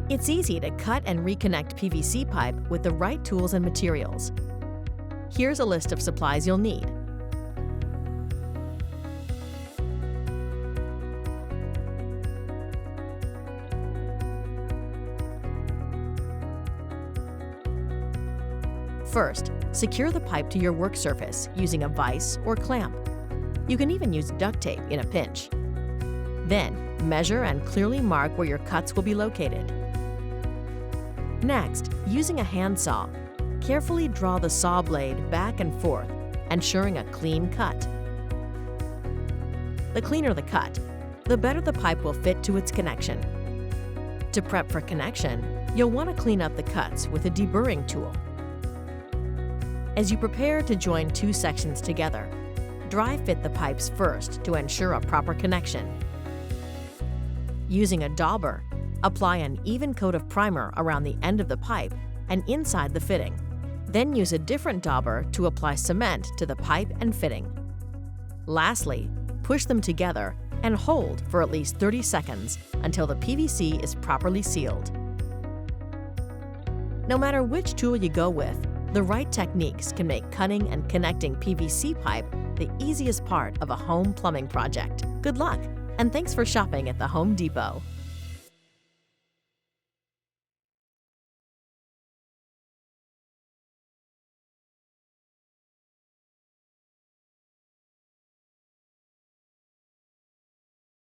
It's easy to cut and reconnect PVC pipe with the right tools and materials. Here's a list of supplies you'll need. First, secure the pipe to your work surface using a vise or clamp. You can even use duct tape in a pinch. Then, measure and clearly mark where your cuts will be located. Next, using a handsaw, carefully draw the saw blade back and forth, ensuring a clean cut. The cleaner the cut, the better the pipe will fit to its connection. To prep for connection, you'll want to clean up the cuts with a deburring tool. As you prepare to join two sections together, dry fit the pipes first to ensure a proper connection. Using a dauber, apply an even coat of primer around the end of the pipe and inside the fitting. Then use a different dauber to apply cement to the pipe and fitting. Lastly, push them together and hold for at least 30 seconds until the PVC is properly sealed. No matter which tool you go with, the right techniques can make cutting and connecting PVC pipe the easiest part of a home plumbing project. Good luck, and thanks for shopping at the Home Depot.